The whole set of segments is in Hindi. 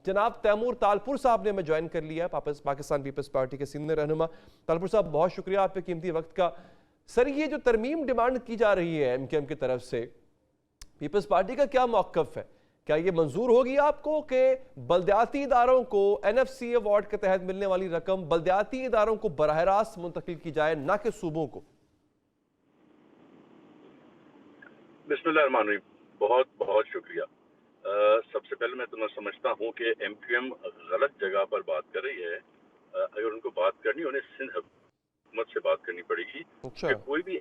जनाब तैमूर तालपुर साहब ने हमें ज्वाइन कर लिया है, पाकिस्तान पीपल्स पार्टी के सीनियर रहनुमा। तालपुर साहब, बहुत शुक्रिया आपके कीमती वक्त का। सर, ये जो तरमीम डिमांड की जा रही है एमकेएम की तरफ से, पीपल्स पार्टी का क्या मौक़िफ़ है? क्या ये मंजूर होगी आपको कि बल्दियाती इदारों को एनएफसी अवार्ड के तहत मिलने वाली रकम बल्दियाती इदारों को बराह रास्त मुंतकिल की जाए, ना कि सूबों को? बिस्मिल्लाहिर्रहमानिर्रहीम, बहुत बहुत शुक्रिया। सबसे पहले मैं तुम्हें समझता हूँ कि एमक्यूएम गलत जगह पर बात कर रही है। अगर उनको बात करनी, उन्हें सिंध हुकूमत से बात करनी पड़ेगी कि कोई भी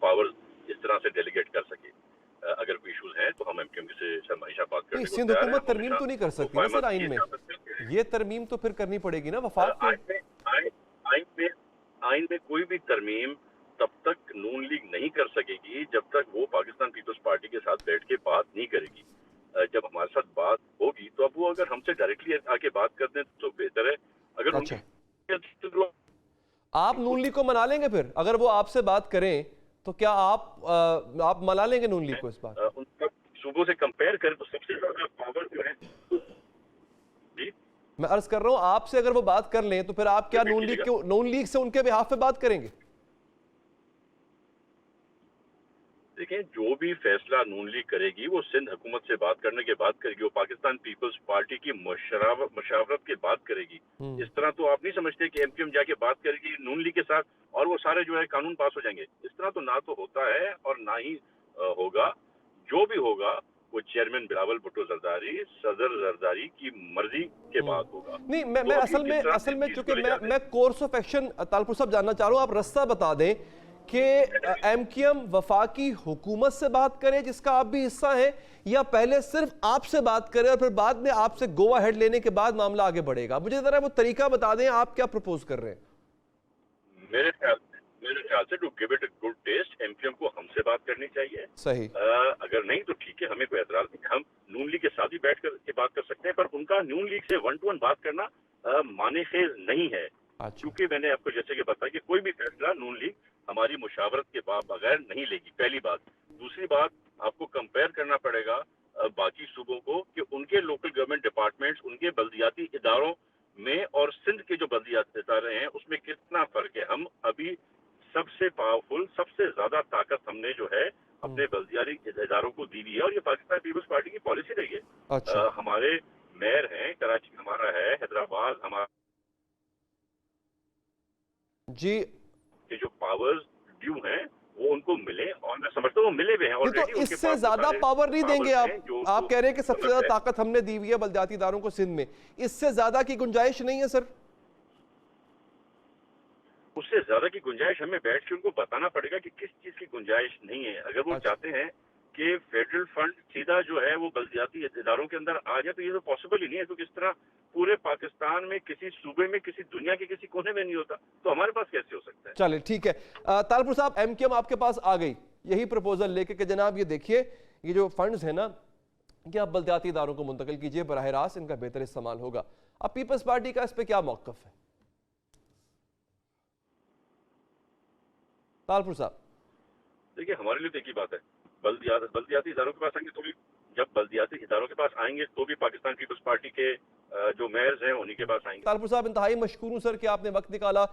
पावर इस तरह से डेलीगेट कर सके। अगर कोई इशूज हैं तो हम एमक्यूएम से हमेशा बात करने को सिंध तैयार हैं। हुकूमत तरमीम तो नहीं कर सकती ना सर आइन में, ये तरमीम तो फिर करनी पड़ेगी ना वफाक में। आइन में कोई भी तरमीम तब तक नून लीग नहीं कर सकेगी जब तक वो पाकिस्तान पीपल्स पार्टी के साथ बैठ के बात नहीं करेगी। जब हमारे साथ बात होगी तो अब वो अगर हमसे डायरेक्टली आके बात कर दें तो बेहतर है। अगर अच्छा, आप नून लीग को मना लेंगे फिर? अगर वो आपसे बात करें तो क्या आप मना लेंगे नून लीग को इस बात? उनका सूबों से कंपेयर करें तो सबसे ज्यादा पावर जो है जी, मैं अर्ज कर रहा हूं, आपसे अगर वो बात कर लें तो फिर आप क्या नून लीग से उनके बिहाफ पे बात करेंगे? देखिए, जो भी फैसला नून लीग करेगी वो सिंध हुकूमत से बात करने के बाद करेगी, वो पाकिस्तान पीपल्स पार्टी की मशावरत के बाद करेगी। इस तरह तो आप नहीं समझते कि एमक्यूएम जाके बात करेगी नून लीग के साथ और वो सारे जो है कानून पास हो जाएंगे। इस तरह तो ना तो होता है और ना ही होगा। जो भी होगा वो चेयरमैन बिलावल भुट्टो जरदारी, सदर जरदारी की मर्जी के बाद होगा। नहीं, मैं असल में चूंकि मैं कोर्स ऑफ एक्शन तालपुर साहब जानना चाह रहा हूं, आप रास्ता बता दें कि एमक्यूएम वफाकी हुकूमत से बात करे जिसका आप भी हिस्सा हैं, या पहले सिर्फ आपसे बात करे और फिर बाद में आपसे गोवा हेड लेने के बाद मामला आगे बढ़ेगा? मुझे जरा वो तरीका बता दें, आप क्या प्रपोज कर रहे हैं? मेरे ख्याल से to give it a good test MQM को हमसे बात करनी चाहिए। सही। अगर नहीं तो ठीक है, हमें कोई एतराज नहीं, हम नून लीग के साथ ही बैठ कर बात कर सकते हैं, पर उनका नून लीग से 1 to 1 बात करना मानेखेज नहीं है। क्योंकि मैंने आपको जैसे कि बताया कि कोई भी फैसला नून लीग हमारी मुशावरत के बगैर नहीं लेगी, पहली बात। दूसरी बात, आपको कंपेयर करना पड़ेगा बाकी सूबों को कि उनके लोकल गवर्नमेंट डिपार्टमेंट्स, उनके बल्दियाती इदारों में और सिंध के जो बल्दियाती इदारे हैं उसमें कितना फर्क है। हम अभी सबसे पावरफुल, सबसे ज्यादा ताकत हमने जो है अपने बल्दियाती इदारों को दी हुई है, और ये पाकिस्तान पीपल्स पार्टी की पॉलिसी रही है। अच्छा। हमारे मेयर हैं, कराची हमारा है, हैदराबाद हमारा जी, के जो पावर्स ड्यू हैं वो उनको मिले, और मैं समझता हूँ वो मिले भी हैं ऑलरेडी। तो इससे ज्यादा पावर नहीं देंगे आप कह रहे हैं कि सबसे ज्यादा ताकत हमने दी हुई है बल्दियाती इदारों को सिंध में, इससे ज्यादा की गुंजाइश नहीं है सर? उससे ज्यादा की गुंजाइश हमें बैठ के उनको बताना पड़ेगा कि किस चीज की गुंजाइश नहीं है। अगर वो चाहते हैं कि फेडरल फंड सीधा जो है वो बल्दियाती इदारों के अंदर आ जाए तो ये तो पॉसिबल ही नहीं है, क्योंकि इस तरह पूरे पाकिस्तान में, किसी सूबे में, किसी दुनिया के किसी कोने में नहीं होता, तो हमारे पास कैसे हो सकता है? चलिए ठीक है। तालपुर साहब, एमक्यूएम आपके पास आ गई यही प्रपोजल लेके कि जनाब ये देखिए, ये जो फंड्स है ना कि आप बल्दियाती इदारों को मुंतकिल कीजिए, बराह रास्त इनका बेहतर इस्तेमाल होगा। अब पीपल्स पार्टी का इस पर क्या मौक़िफ़ है तालपुर साहब? देखिए, हमारे लिए तो एक ही बात है, बल्दियाती इदारों के पास आएंगे तो भी, जब बल्दियाती इदारों के पास आएंगे तो भी पाकिस्तान पीपल्स पार्टी के जो मेयर्स हैं उन्हीं के पास आएंगे। तालपुर साहब, इंतहाई मशकूर हूं सर कि आपने वक्त निकाला।